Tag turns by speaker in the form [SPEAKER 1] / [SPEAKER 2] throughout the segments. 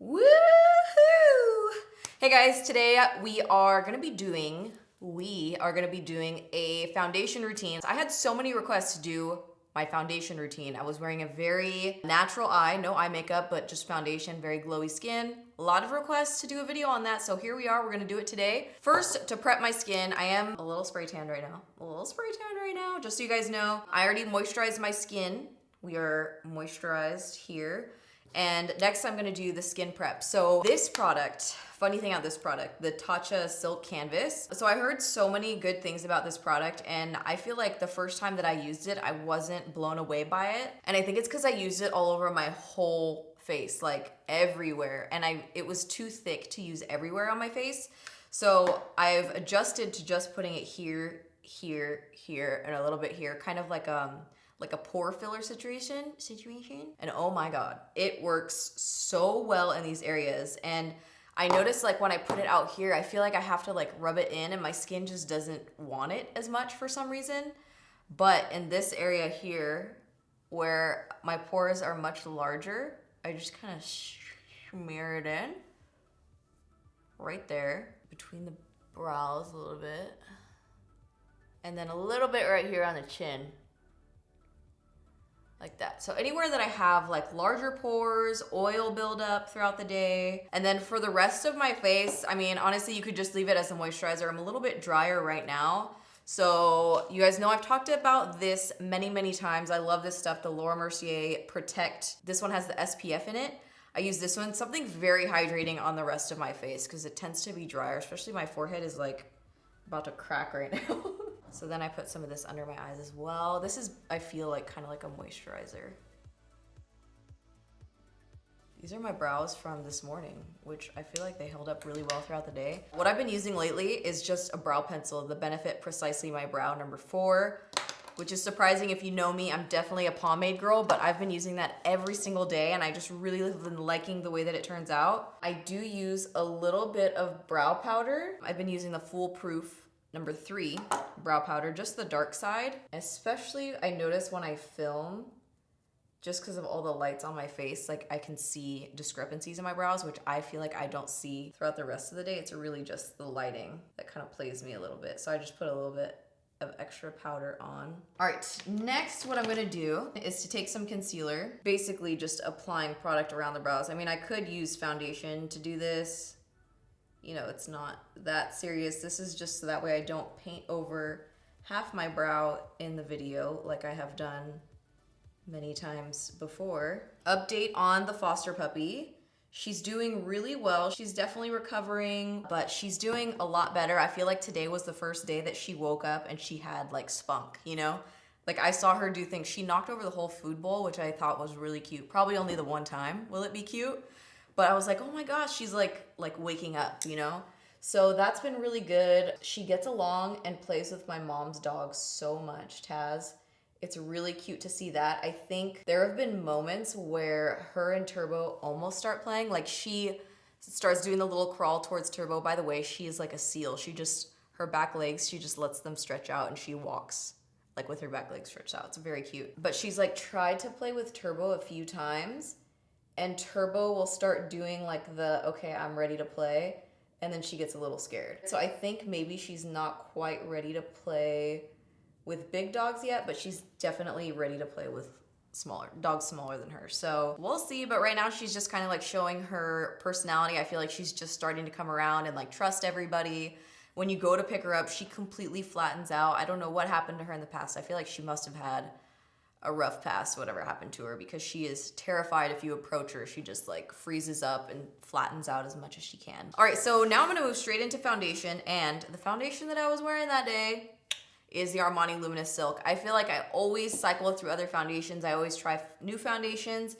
[SPEAKER 1] Woohoo! Hey guys, today we are gonna be doing a foundation routine. I had so many requests to do my foundation routine. I was wearing a very natural eye, no eye makeup, but just foundation, very glowy skin. A lot of requests to do a video on that, so here we are, we're gonna do it today. First, to prep my skin, I am a little spray tanned right now. Just so you guys know. I already moisturized my skin. We are moisturized here. And next I'm gonna do the skin prep. So this product, funny thing about this product, the Tatcha Silk Canvas. So I heard so many good things about this product, and I feel like the first time that I used it, I wasn't blown away by it. And I think it's because I used it all over my whole face, like everywhere. And it was too thick to use everywhere on my face. So I've adjusted to just putting it here, here, and a little bit here, kind of like a pore filler situation. And oh my God, it works so well in these areas. And I noticed like when I put it out here, I feel like I have to like rub it in and my skin just doesn't want it as much for some reason. But in this area here, where my pores are much larger, I just kind of smear it in right there between the brows a little bit. And then a little bit right here on the chin. Like that. So anywhere that I have like larger pores, oil buildup throughout the day. And then for the rest of my face, I mean, honestly, you could just leave it as a moisturizer. I'm a little bit drier right now. So you guys know I've talked about this many times. I love this stuff, the Mercier Protect. This one has the SPF in it. I use this one, something very hydrating on the rest of my face because it tends to be drier, especially my forehead is like about to crack right now. So then I put some of this under my eyes as well. This is, I feel like, kind of like a moisturizer. These are my brows from this morning, which I feel like they held up really well throughout the day. What I've been using lately is just a brow pencil, the Benefit Precisely My Brow number 4, which is surprising if you know me. I'm definitely a pomade girl, but I've been using that every single day and I just really have been liking the way that it turns out. I do use a little bit of brow powder. I've been using the Foolproof number 3 brow powder, just the dark side. Especially I notice when I film, just because of all the lights on my face, like I can see discrepancies in my brows, which I feel like I don't see throughout the rest of the day. It's really just the lighting that kind of plays me a little bit. So I just put a little bit of extra powder on. All right, next what I'm gonna do is to take some concealer, basically just applying product around the brows. I mean, I could use foundation to do this. You know, it's not that serious. This is just so that way I don't paint over half my brow in the video like I have done many times before. Update on the foster puppy. She's doing really well. She's definitely recovering, but she's doing a lot better. I feel like today was the first day that she woke up and she had like spunk, you know? Like I saw her do things. She knocked over the whole food bowl, which I thought was really cute. Probably only the one time. Will it be cute? But I was like, oh my gosh, she's like waking up, you know? So that's been really good. She gets along and plays with my mom's dog so much, Taz. It's really cute to see that. I think there have been moments where her and Turbo almost start playing. Like she starts doing the little crawl towards Turbo. By the way, she is like a seal. Her back legs, she just lets them stretch out and she walks like with her back legs stretched out. It's very cute. But she's like tried to play with Turbo a few times. And Turbo will start doing like the, okay, I'm ready to play. And then she gets a little scared. So I think maybe she's not quite ready to play with big dogs yet, but she's definitely ready to play with dogs smaller than her. So we'll see, but right now she's just kind of like showing her personality. I feel like she's just starting to come around and like trust everybody. When you go to pick her up, she completely flattens out. I don't know what happened to her in the past. I feel like she must have had a rough past, whatever happened to her, because she is terrified if you approach her. She just like freezes up and flattens out as much as she can. All right, so now I'm gonna move straight into foundation, and the foundation that I was wearing that day is the Armani Luminous Silk. I feel like I always cycle through other foundations. I always try new foundations,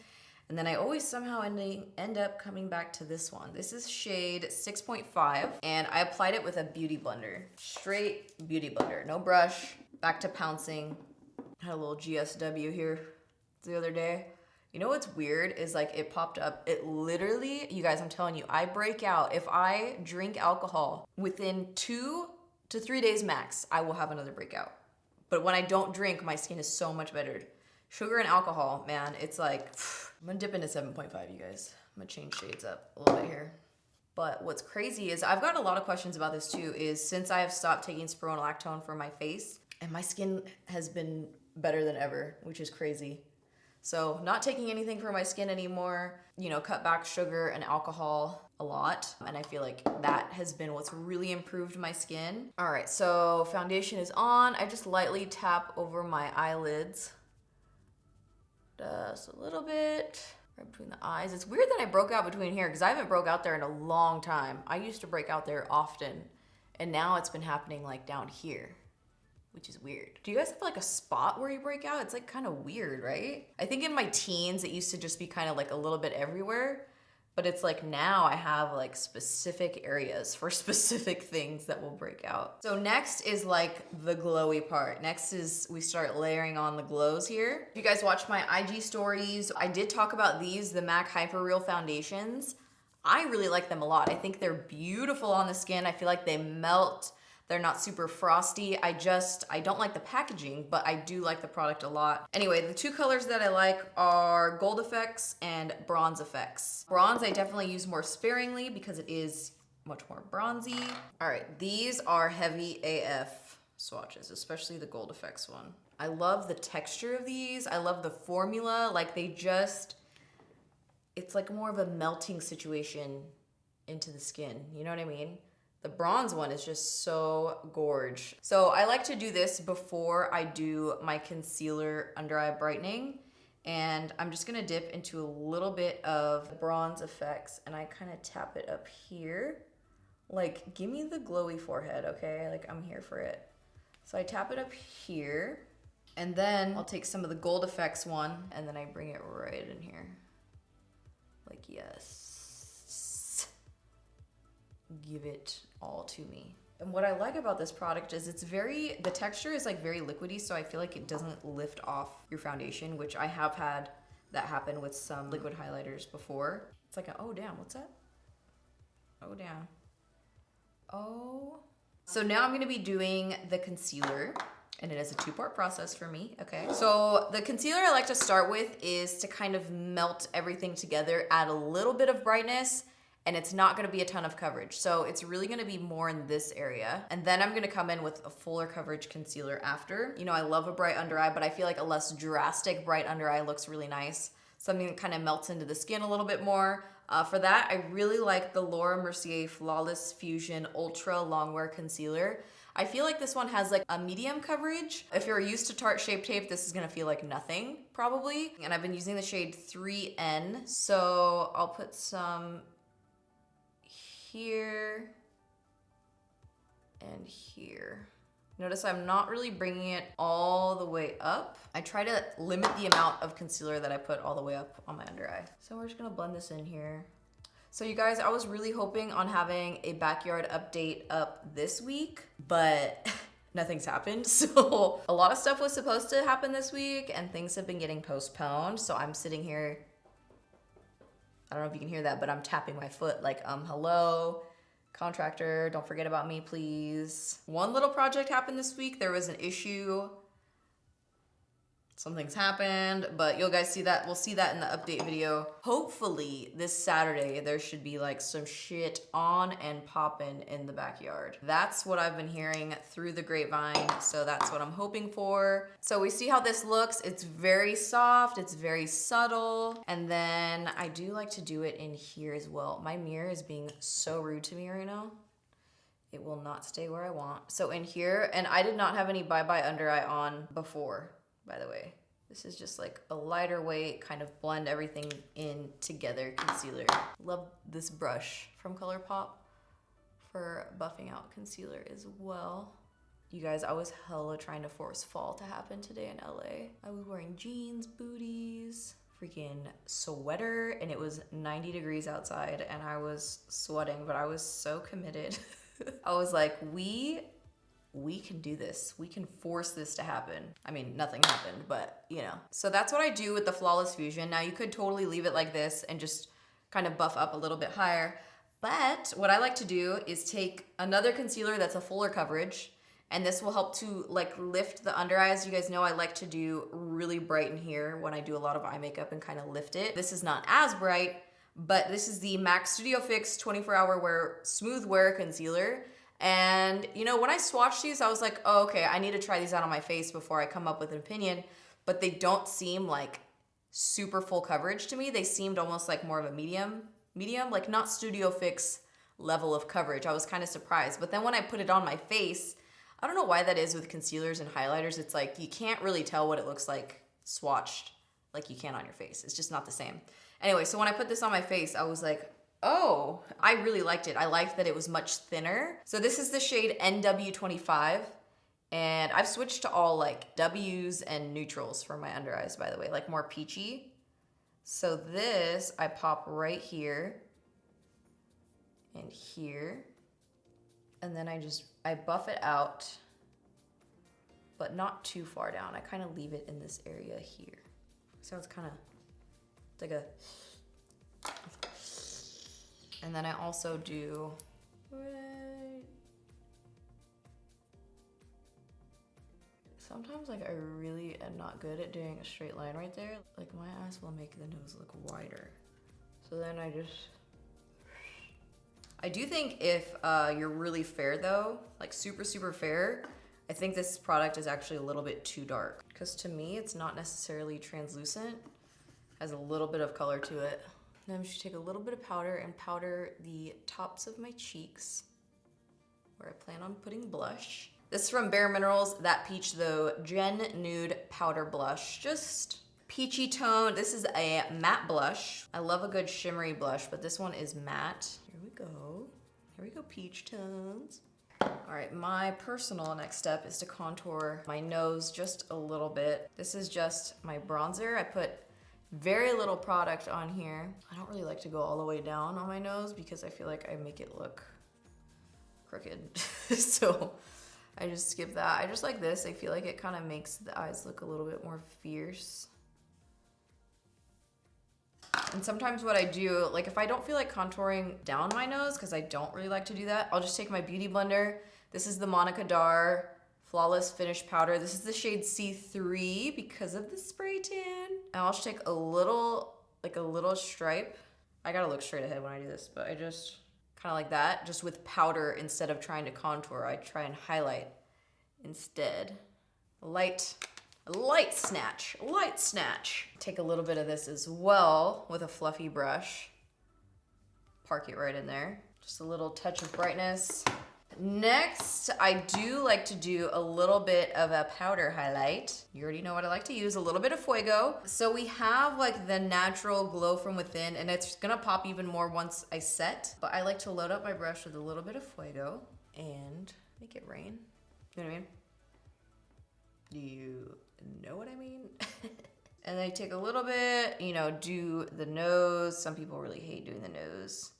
[SPEAKER 1] and then I always somehow end up coming back to this one. This is shade 6.5, and I applied it with a beauty blender. Straight beauty blender, no brush, back to pouncing. Had a little GSW here the other day. You know what's weird is like it popped up. It literally, you guys, I'm telling you, I break out. If I drink alcohol within 2 to 3 days max, I will have another breakout. But when I don't drink, my skin is so much better. Sugar and alcohol, man, it's like, I'm gonna dip into 7.5, you guys. I'm gonna change shades up a little bit here. But what's crazy is I've gotten a lot of questions about this too, is since I have stopped taking spironolactone for my face, and my skin has been better than ever, which is crazy. So not taking anything for my skin anymore, you know, cut back sugar and alcohol a lot. And I feel like that has been what's really improved my skin. All right, so foundation is on. I just lightly tap over my eyelids. Just a little bit. Right between the eyes. It's weird that I broke out between here because I haven't broke out there in a long time. I used to break out there often, and now it's been happening like down here, which is weird. Do you guys have like a spot where you break out? It's like kind of weird, right? I think in my teens, it used to just be kind of like a little bit everywhere, but it's like now I have like specific areas for specific things that will break out. So next is like the glowy part. Next is we start layering on the glows here. If you guys watch my IG stories, I did talk about these, the MAC Hyper Real foundations. I really like them a lot. I think they're beautiful on the skin. I feel like they melt. They're not super frosty. I don't like the packaging, but I do like the product a lot. Anyway, the two colors that I like are Gold Effects and Bronze Effects. Bronze I definitely use more sparingly because it is much more bronzy. All right, these are heavy AF swatches, especially the Gold Effects one. I love the texture of these. I love the formula. Like it's like more of a melting situation into the skin. You know what I mean? The bronze one is just so gorge. So I like to do this before I do my concealer under eye brightening. And I'm just gonna dip into a little bit of Bronze Effects and I kind of tap it up here. Like, give me the glowy forehead, okay? Like, I'm here for it. So I tap it up here and then I'll take some of the Gold Effects one and then I bring it right in here. Like, yes. Give it all to me. And what I like about this product is the texture is like very liquidy, so I feel like it doesn't lift off your foundation, which I have had that happen with some liquid highlighters before. It's like, oh damn, what's that? Oh damn. Oh. So now I'm gonna be doing the concealer, and it is a two-part process for me, okay? So the concealer I like to start with is to kind of melt everything together, add a little bit of brightness, and it's not gonna be a ton of coverage. So it's really gonna be more in this area. And then I'm gonna come in with a fuller coverage concealer after. You know, I love a bright under eye, but I feel like a less drastic bright under eye looks really nice. Something that kind of melts into the skin a little bit more. For that, I really like the Laura Mercier Flawless Fusion Ultra Longwear Concealer. I feel like this one has like a medium coverage. If you're used to Tarte Shape Tape, this is gonna feel like nothing, probably. And I've been using the shade 3N. So I'll put some here and here. Notice I'm not really bringing it all the way up. I try to limit the amount of concealer that I put all the way up on my under eye. So we're just gonna blend this in here. So you guys, I was really hoping on having a backyard update up this week, but nothing's happened. So a lot of stuff was supposed to happen this week and things have been getting postponed. So I'm sitting here, I don't know if you can hear that, but I'm tapping my foot like, hello, contractor, don't forget about me, please. One little project happened this week. There was an issue. Something's happened, but you'll guys see that. We'll see that in the update video. Hopefully this Saturday, there should be like some shit on and popping in the backyard. That's what I've been hearing through the grapevine. So that's what I'm hoping for. So we see how this looks. It's very soft. It's very subtle. And then I do like to do it in here as well. My mirror is being so rude to me right now. It will not stay where I want. So in here, and I did not have any Bye Bye Under Eye on before. By the way, this is just like a lighter weight, kind of blend everything in together concealer. Love this brush from ColourPop for buffing out concealer as well. You guys, I was hella trying to force fall to happen today in LA. I was wearing jeans, booties, freaking sweater, and it was 90 degrees outside and I was sweating, but I was so committed. I was like, we can do this. We can force this to happen. I mean, nothing happened, but you know. So that's what I do with the Flawless Fusion. Now you could totally leave it like this and just kind of buff up a little bit higher. But what I like to do is take another concealer that's a fuller coverage, and this will help to like lift the under eyes. You guys know I like to do really bright in here when I do a lot of eye makeup and kind of lift it. This is not as bright, but this is the MAC Studio Fix 24-hour wear smooth wear concealer. And you know, when I swatched these, I was like, oh, okay, I need to try these out on my face before I come up with an opinion. But they don't seem like super full coverage to me. They seemed almost like more of a medium, like not Studio Fix level of coverage. I was kind of surprised. But then when I put it on my face, I don't know why that is with concealers and highlighters. It's like you can't really tell what it looks like swatched like you can on your face. It's just not the same. Anyway, so when I put this on my face, I was like, oh, I really liked it. I liked that it was much thinner. So this is the shade NW25. And I've switched to all like W's and neutrals for my under eyes, by the way, like more peachy. So this I pop right here and here. And then I buff it out, but not too far down. I kind of leave it in this area here. Sounds kind of like a, and then I also do, sometimes like I really am not good at doing a straight line right there. Like my eyes will make the nose look wider. So then I do think if you're really fair though, like super, super fair, I think this product is actually a little bit too dark. Because to me, it's not necessarily translucent. Has a little bit of color to it. Then I'm just take a little bit of powder and powder the tops of my cheeks where I plan on putting blush. This is from Bare Minerals, That Peach Though Gen Nude Powder Blush. Just peachy tone. This is a matte blush. I love a good shimmery blush, but this one is matte. Here we go. Here we go, peach tones. All right, my personal next step is to contour my nose just a little bit. This is just my bronzer. I put very little product on here. I don't really like to go all the way down on my nose because I feel like I make it look crooked. So I just skip that. I just like this. I feel like it kind of makes the eyes look a little bit more fierce. And sometimes what I do, like if I don't feel like contouring down my nose, because I don't really like to do that, I'll just take my beauty blender. This is the Manna Kadar Flawless Finish Powder. This is the shade C3 because of the spray tan. And I'll just take a little stripe. I gotta look straight ahead when I do this, but I just kind of like that, just with powder instead of trying to contour. I try and highlight instead. Light snatch. Take a little bit of this as well with a fluffy brush. Park it right in there. Just a little touch of brightness. Next, I do like to do a little bit of a powder highlight. You already know what I like to use, a little bit of Fuego. So we have like the natural glow from within, and it's gonna pop even more once I set. But I like to load up my brush with a little bit of Fuego and make it rain. You know what I mean? Do you know what I mean? And then I take a little bit, you know, do the nose. Some people really hate doing the nose.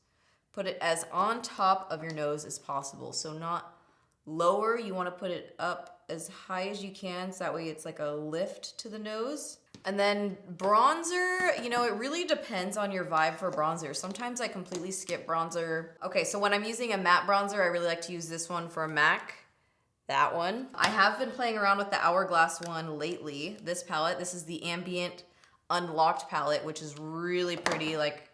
[SPEAKER 1] Put it as on top of your nose as possible. So not lower, you wanna put it up as high as you can so that way it's like a lift to the nose. And then bronzer, you know, it really depends on your vibe for bronzer. Sometimes I completely skip bronzer. Okay, so when I'm using a matte bronzer, I really like to use this one for MAC. That one. I have been playing around with the Hourglass one lately. This palette, this is the Ambient Unlocked palette, which is really pretty. Like,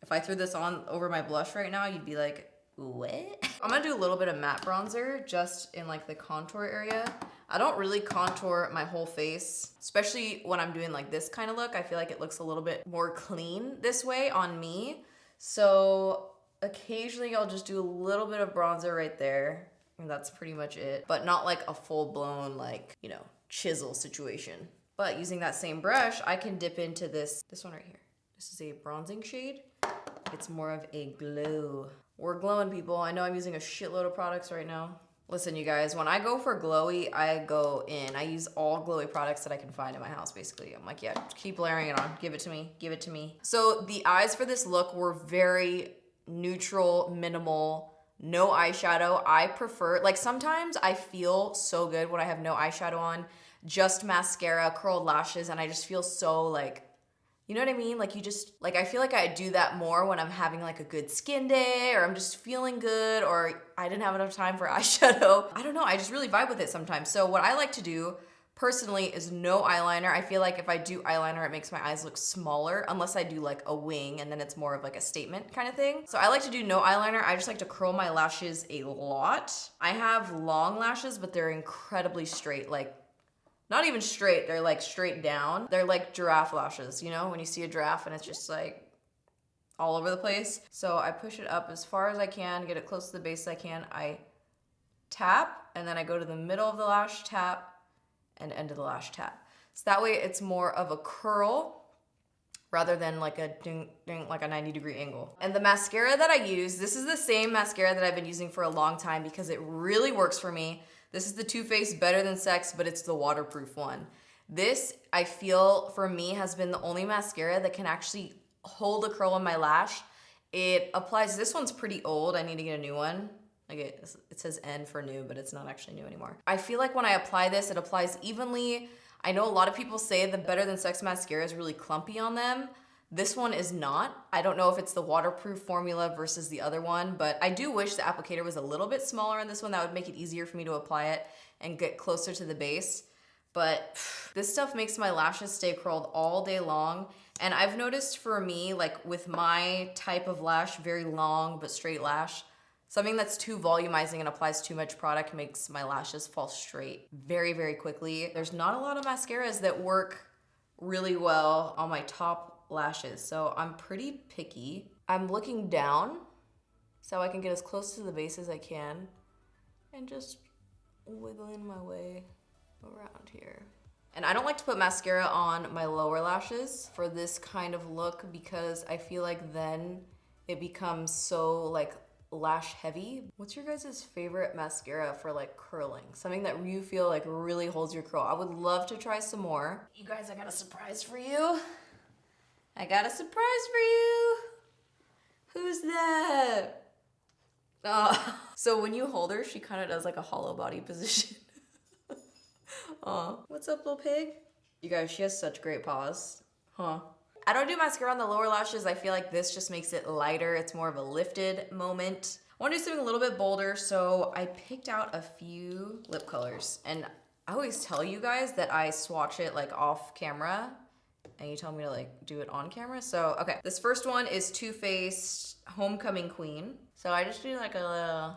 [SPEAKER 1] if I threw this on over my blush right now, you'd be like, what? I'm gonna do a little bit of matte bronzer just in like the contour area. I don't really contour my whole face, especially when I'm doing like this kind of look. I feel like it looks a little bit more clean this way on me. So occasionally I'll just do a little bit of bronzer right there. And that's pretty much it, but not like a full-blown like, you know, chisel situation. But using that same brush, I can dip into this one right here. This is a bronzing shade. It's more of a glow. We're glowing, people. I know I'm using a shitload of products right now. Listen, you guys, when I go for glowy, I go in. I use all glowy products that I can find in my house, basically. I'm like, yeah, keep layering it on. Give it to me. Give it to me. So the eyes for this look were very neutral, minimal, no eyeshadow. I prefer, like sometimes I feel so good when I have no eyeshadow on, just mascara, curled lashes, and I just feel so like, you know what I mean? Like you just, like I feel like I do that more when I'm having like a good skin day or I'm just feeling good or I didn't have enough time for eyeshadow. I don't know, I just really vibe with it sometimes. So what I like to do personally is no eyeliner. I feel like if I do eyeliner, it makes my eyes look smaller, unless I do like a wing and then it's more of like a statement kind of thing. So I like to do no eyeliner. I just like to curl my lashes a lot. I have long lashes, but they're incredibly straight, like not even straight, they're like straight down. They're like giraffe lashes, you know, when you see a giraffe and it's just like all over the place. So I push it up as far as I can, get it close to the base as I can. I tap, and then I go to the middle of the lash, tap, and end of the lash, tap. So that way it's more of a curl rather than like a ding, ding, like a 90-degree angle. And the mascara that I use, this is the same mascara that I've been using for a long time because it really works for me. This is the Too Faced Better Than Sex, but it's the waterproof one. This, I feel, for me, has been the only mascara that can actually hold a curl in my lash. It applies, this one's pretty old, I need to get a new one. Like it says N for new, but it's not actually new anymore. I feel like when I apply this, it applies evenly. I know a lot of people say the Better Than Sex mascara is really clumpy on them. This one is not. I don't know if it's the waterproof formula versus the other one, but I do wish the applicator was a little bit smaller on this one. That would make it easier for me to apply it and get closer to the base. But this stuff makes my lashes stay curled all day long. And I've noticed for me, like with my type of lash, very long but straight lash, something that's too volumizing and applies too much product makes my lashes fall straight very, very quickly. There's not a lot of mascaras that work really well on my top lashes, so I'm pretty picky. I'm looking down so I can get as close to the base as I can and just wiggling my way around here. And I don't like to put mascara on my lower lashes for this kind of look because I feel like then it becomes so like lash heavy. What's your guys' favorite mascara for like curling? Something that you feel like really holds your curl. I would love to try some more. You guys, I got a surprise for you. I got a surprise for you. Who's that? So when you hold her, she kind of does like a hollow body position. What's up, little pig? You guys, she has such great paws. Huh? I don't do mascara on the lower lashes. I feel like this just makes it lighter. It's more of a lifted moment. I want to do something a little bit bolder, so I picked out a few lip colors. And I always tell you guys that I swatch it like off camera, and you tell me to like do it on camera. So, okay, this first one is Too Faced Homecoming Queen. So I just do like a little,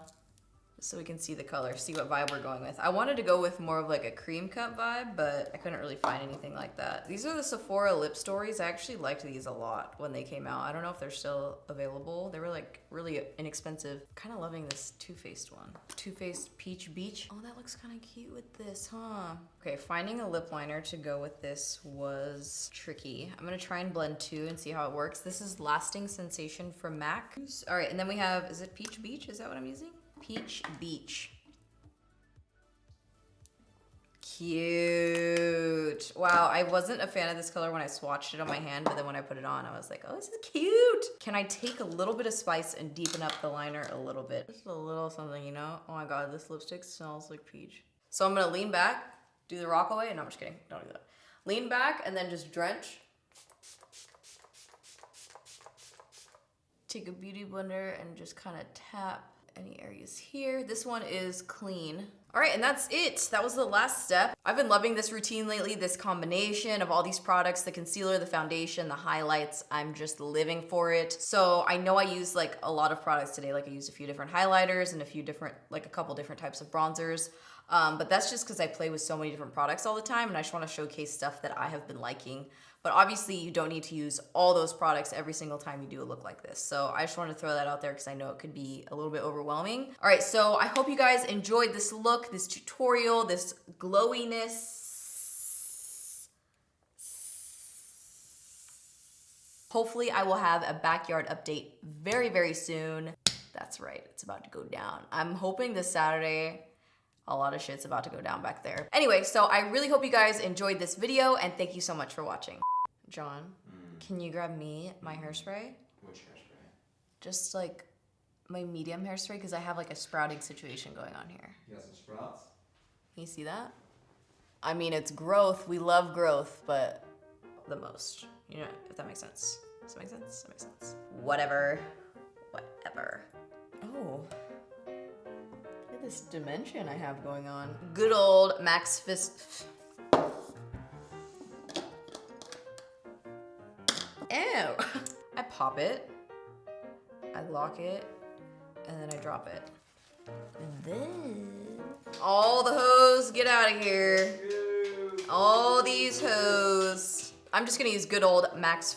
[SPEAKER 1] so we can see the color, see what vibe we're going with. I wanted to go with more of like a cream cut vibe, but I couldn't really find anything like that. These are the Sephora Lip Stories. I actually liked these a lot when they came out. I don't know if they're still available. They were like really inexpensive. Kind of loving this Too Faced one. Too Faced Peach Beach. Oh, that looks kind of cute with this, huh? Okay, finding a lip liner to go with this was tricky. I'm gonna try and blend two and see how it works. This is Lasting Sensation from MAC. All right, and then we have, is it Peach Beach? Is that what I'm using? Peach Beach. Cute. Wow, I wasn't a fan of this color when I swatched it on my hand, but then when I put it on, I was like, oh, this is cute. Can I take a little bit of spice and deepen up the liner a little bit? Just a little something, you know? Oh my God, this lipstick smells like peach. So I'm gonna lean back, do the rock away. No, I'm just kidding, don't do that. Lean back and then just drench. Take a beauty blender and just kind of tap any areas here. This one is clean. All right, and that's it. That was the last step. I've been loving this routine lately, this combination of all these products, the concealer, the foundation, the highlights. I'm just living for it. So I know I used like a lot of products today. Like I used a few different highlighters and a couple different types of bronzers. But that's just because I play with so many different products all the time and I just want to showcase stuff that I have been liking. But obviously you don't need to use all those products every single time you do a look like this. So I just wanted to throw that out there because I know it could be a little bit overwhelming. All right, so I hope you guys enjoyed this look, this tutorial, this glowiness. Hopefully I will have a backyard update very, very soon. That's right, it's about to go down. I'm hoping this Saturday, a lot of shit's about to go down back there. Anyway, so I really hope you guys enjoyed this video and thank you so much for watching. John, can you grab me my hairspray?
[SPEAKER 2] Which hairspray?
[SPEAKER 1] Just like my medium hairspray because I have like a sprouting situation going on here.
[SPEAKER 2] You got some sprouts?
[SPEAKER 1] Can you see that? I mean, it's growth. We love growth, but the most. You know, if that makes sense. Does that make sense? That makes sense. Whatever. Whatever. Oh. Look at this dimension I have going on. Good old Max Fist. pop it, I lock it, and then I drop it. And then all the hose get out of here. All these hose. I'm just gonna use good old Max